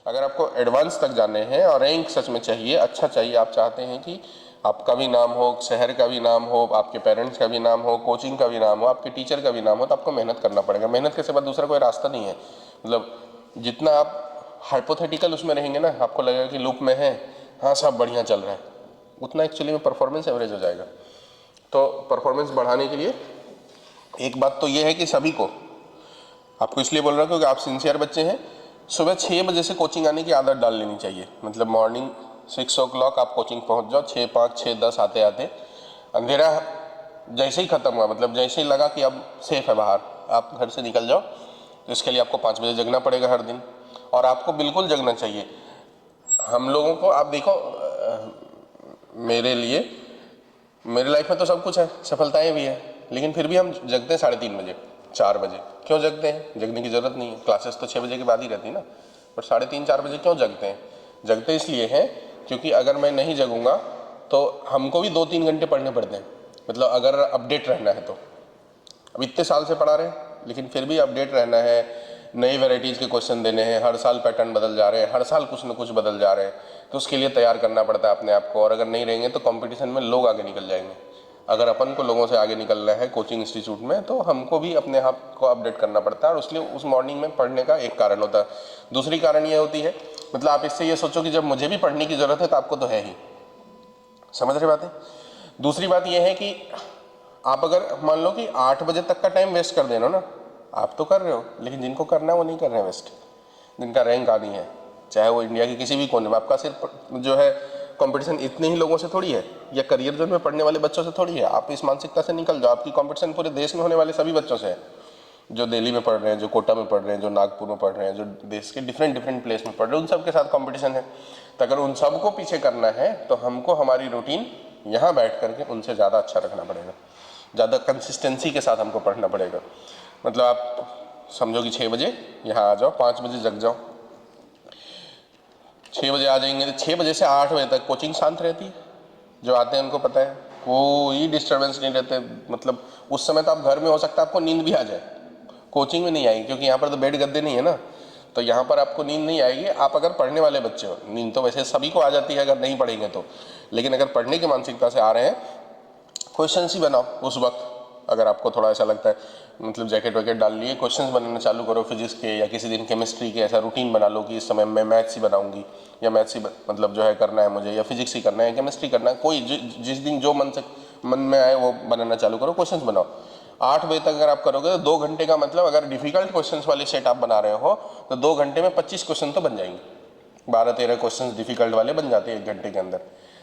अगर आपको एडवांस तक जाने हैं और रैंक सच में चाहिए, अच्छा चाहिए, आप चाहते हैं कि आपका भी नाम हो, शहर का भी नाम हो, आपके पेरेंट्स का भी नाम हो, कोचिंग का भी नाम हो, आपके टीचर का भी नाम हो, तो आपको मेहनत करना पड़ेगा। मेहनत के सिवा दूसरा कोई रास्ता नहीं है। मतलब जितना आप हाइपोथेटिकल उसमें रहेंगे ना, आपको लगेगा कि लूप में है, हाँ सब बढ़िया चल रहा है, उतना एक्चुअली में परफॉर्मेंस एवरेज हो जाएगा। तो परफॉर्मेंस बढ़ाने के लिए एक बात तो ये है कि सभी को, आपको इसलिए बोल रहा हूँ क्योंकि आप सिंसियर बच्चे हैं, सुबह 6 बजे से कोचिंग आने की आदत डाल लेनी चाहिए। मतलब मॉर्निंग 6 o'clock आप कोचिंग पहुँच जाओ, 6, 5, 6, 10 आते आते अंधेरा जैसे ही ख़त्म हुआ, मतलब जैसे ही लगा कि अब सेफ है बाहर, आप घर से निकल जाओ। तो इसके लिए आपको 5 बजे जगना पड़ेगा हर दिन, और आपको बिल्कुल जगना चाहिए। हम लोगों को आप देखो, मेरे लिए, मेरी लाइफ में तो सब कुछ है, सफलताएं भी है, लेकिन फिर भी हम जगते हैं 3:30 बजे, 4 बजे। क्यों जगते हैं? जगने की ज़रूरत नहीं है, क्लासेस तो 6 बजे के बाद ही रहती है ना, पर 3:30, 4 बजे क्यों जगते हैं? जगते इसलिए हैं क्योंकि अगर मैं नहीं जगूंगा तो हमको भी 2-3 घंटे पढ़ने पड़ते हैं। मतलब अगर अपडेट रहना है तो, अब इतने साल से पढ़ा रहे हैं लेकिन फिर भी अपडेट रहना है, नई वैरायटीज़ के क्वेश्चन देने हैं, हर साल पैटर्न बदल जा रहे हैं, हर साल कुछ ना कुछ बदल जा रहे हैं, तो उसके लिए तैयार करना पड़ता है अपने आप को। और अगर नहीं रहेंगे तो कंपटीशन में लोग आगे निकल जाएंगे। अगर अपन को लोगों से आगे निकलना है कोचिंग इंस्टीट्यूट में, तो हमको भी अपने आप को अपडेट करना पड़ता है, और इसलिए उस मॉर्निंग में पढ़ने का एक कारण होता है। दूसरी कारण ये होती है, मतलब आप इससे ये सोचो कि जब मुझे भी पढ़ने की ज़रूरत है तो आपको तो है ही, समझ रहे बात है। दूसरी बात यह है कि आप अगर मान लो कि 8 बजे तक का टाइम वेस्ट कर देना ना, आप तो कर रहे हो, लेकिन जिनको करना है वो नहीं कर रहे हैं वेस्ट। जिनका रैंक आनी है, चाहे वो इंडिया के किसी भी कोने में, आपका सिर्फ जो है कंपटीशन इतने ही लोगों से थोड़ी है, या करियर जोन में पढ़ने वाले बच्चों से थोड़ी है। आप इस मानसिकता से निकल जाओ, आपकी कंपटीशन पूरे देश में होने वाले सभी बच्चों से है, जो दिल्ली में पढ़ रहे हैं, जो कोटा में पढ़ रहे हैं, जो नागपुर में पढ़ रहे हैं, जो देश के डिफरेंट डिफरेंट प्लेस में पढ़ रहे हैं, उन सब के साथ कंपटीशन है। तो अगर उन सबको पीछे करना है तो हमको हमारी रूटीन यहाँ बैठ करके उनसे ज़्यादा अच्छा रखना पड़ेगा, ज़्यादा कंसिस्टेंसी के साथ हमको पढ़ना पड़ेगा। मतलब आप समझो कि 6 बजे यहाँ आ जाओ, 5 बजे जग जाओ, 6 बजे आ जाएंगे तो 6 बजे से 8 बजे तक कोचिंग शांत रहती है। जो आते हैं उनको पता है, कोई डिस्टर्बेंस नहीं रहते। मतलब उस समय तो आप घर में हो सकता है आपको नींद भी आ जाए, कोचिंग में नहीं आएगी, क्योंकि यहाँ पर तो बेड गद्दे नहीं है ना, तो यहाँ पर आपको नींद नहीं आएगी। आप अगर पढ़ने वाले बच्चे हो, नींद तो वैसे सभी को आ जाती है अगर नहीं पढ़ेंगे तो, लेकिन अगर पढ़ने की मानसिकता से आ रहे हैं, क्वेश्चंस ही बनाओ उस वक्त। अगर आपको थोड़ा ऐसा लगता है, मतलब जैकेट वैकेट डाल लिए, क्वेश्चंस बनाना चालू करो फिजिक्स के, या किसी दिन केमिस्ट्री के। ऐसा रूटीन बना लो कि इस समय मैं मैथ्स ही बनाऊंगी, या मैथ्स ही मतलब जो है करना है मुझे, या फिजिक्स ही करना है, केमिस्ट्री करना है, कोई जिस दिन जो मन में आए वो बनाना चालू करो, क्वेश्चंस बनाओ। 8 बजे तक अगर आप करोगे तो 2 घंटे का मतलब, अगर डिफिकल्ट क्वेश्चंस वाली सेट आप बना रहे हो तो 2 घंटे में 25 क्वेश्चन तो बन जाएंगे। 12-13 क्वेश्चंस डिफिकल्ट वाले बन जाते हैं 1 घंटे के अंदर।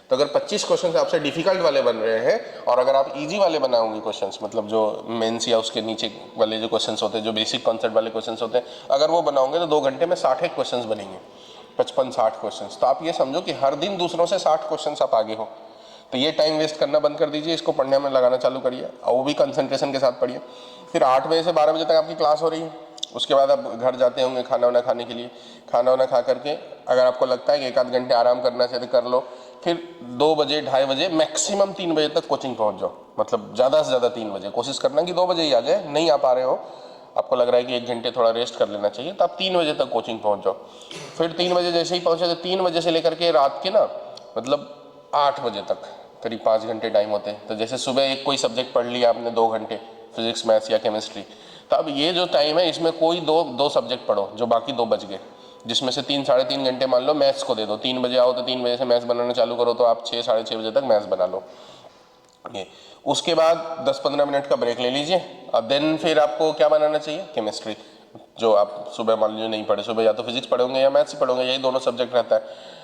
तो अगर 25 क्वेश्चन आपसे डिफिकल्ट वाले बन रहे हैं, और अगर आप इजी वाले बनाओगे क्वेश्चंस, मतलब जो मेंस या उसके नीचे वाले जो क्वेश्चंस होते हैं, जो बेसिक कॉन्सेप्ट वाले क्वेश्चंस होते हैं, अगर वो बनाओगे तो 2 घंटे में 60 क्वेश्चंस बनेंगे, 55-60 क्वेश्चंस। तो आप ये समझो कि हर दिन दूसरों से 60 क्वेश्चंस आप आगे हो। तो ये टाइम वेस्ट करना बंद कर दीजिए, इसको पढ़ने में लगाना चालू करिए, और वो भी कंसंट्रेशन के साथ पढ़िए। फिर 8 बजे से 12 बजे तक आपकी क्लास हो रही है, उसके बाद आप घर जाते होंगे खाना वाना खाने के लिए। खाना वाना खा करके अगर आपको लगता है कि 1-8 घंटे आराम करना चाहिए तो कर लो। फिर 2 बजे, 2:30 बजे, मैक्सिमम 3 बजे तक कोचिंग पहुंच जाओ। मतलब ज़्यादा से ज़्यादा 3 बजे कोशिश करना कि 2 बजे ही आ जाए। नहीं आ पा रहे हो, आपको लग रहा है कि 1 घंटे थोड़ा रेस्ट कर लेना चाहिए, तो आप 3 बजे तक कोचिंग पहुंच जाओ। फिर 3 बजे जैसे ही पहुंचे तो 3 बजे से लेकर के रात के ना, मतलब 8 बजे तक करीब 5 घंटे टाइम होते हैं। तो जैसे सुबह एक कोई सब्जेक्ट पढ़ लिया आपने 2 घंटे, फिजिक्स, मैथ्स या केमिस्ट्री, तो अब ये जो टाइम है इसमें कोई दो सब्जेक्ट पढ़ो, जो बाकी 2 बच गए, जिसमें से 3-3.5 घंटे मान लो मैथ्स को दे दो। 3 बजे आओ तो 3 बजे से मैथ्स बनाना चालू करो, तो आप 6-6:30 बजे तक मैथ्स बना लो। ये उसके बाद 10-15 मिनट का ब्रेक ले लीजिए, और देन फिर आपको क्या बनाना चाहिए? केमिस्ट्री। जो आप सुबह मान लीजिए नहीं पढ़े, सुबह या तो फिजिक्स पढ़ोगे या मैथ्स ही पढ़ोगे, यही दोनों सब्जेक्ट रहता है,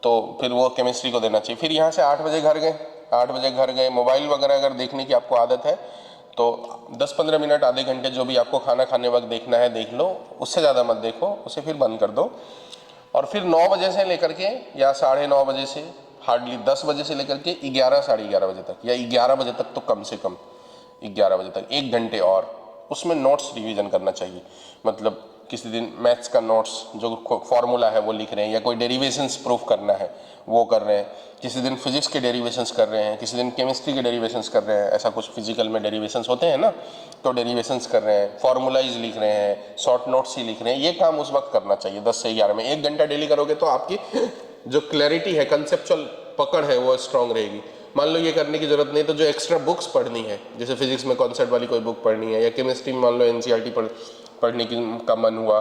तो फिर वो केमिस्ट्री को देना चाहिए। फिर यहाँ से 8 बजे घर गए, 8 बजे घर गए, मोबाइल वगैरह अगर देखने की आपको आदत है तो 10-15 मिनट, आधे घंटे, जो भी आपको खाना खाने वक्त देखना है देख लो, उससे ज़्यादा मत देखो, उसे फिर बंद कर दो। और फिर 9 बजे से लेकर के, या 9:30 बजे से, हार्डली 10 बजे से लेकर के 11-11:30 बजे तक, या 11 बजे तक तो कम से कम, 11 बजे तक 1 घंटे और उसमें नोट्स रिवीजन करना चाहिए। मतलब किसी दिन मैथ्स का नोट्स जो फॉर्मूला है वो लिख रहे हैं, या कोई डेरिवेशंस प्रूफ करना है वो कर रहे हैं, किसी दिन फिजिक्स के डेरिवेशंस कर रहे हैं, किसी दिन केमिस्ट्री के डेरिवेशंस कर रहे हैं, ऐसा कुछ फिजिकल में डेरिवेशंस होते हैं ना, तो डेरिवेशंस कर रहे हैं, फॉर्मूलाइज लिख रहे हैं, शॉर्ट नोट्स ही लिख रहे हैं। ये काम उस वक्त करना चाहिए 10 से 11 में। 1 घंटा डेली करोगे तो आपकी जो क्लैरिटी है, कंसेप्चुअल पकड़ है, वो स्ट्रांग रहेगी। मान लो ये करने की जरूरत नहीं तो जो एक्स्ट्रा बुक्स पढ़नी है, जैसे फिजिक्स में कॉन्सेप्ट वाली कोई बुक पढ़नी है, या केमिस्ट्री में मान लो एनसीईआरटी पढ़ने की का मन हुआ,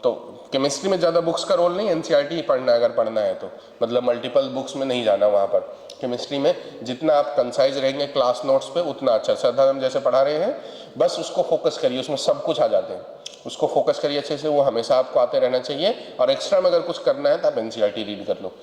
तो केमिस्ट्री में ज़्यादा बुक्स का रोल नहीं, एनसीईआरटी ही पढ़ना है अगर पढ़ना है तो, मतलब मल्टीपल बुक्स में नहीं जाना वहाँ पर। केमिस्ट्री में जितना आप कंसाइज रहेंगे क्लास नोट्स पे उतना अच्छा। श्रद्धा मैम जैसे पढ़ा रहे हैं, बस उसको फोकस करिए, उसमें सब कुछ आ जाते हैं, उसको फोकस करिए अच्छे से, वो हमेशा आपको आते रहना चाहिए। और एक्स्ट्रा में अगर कुछ करना है तो आप एनसीईआरटी रीड कर लो।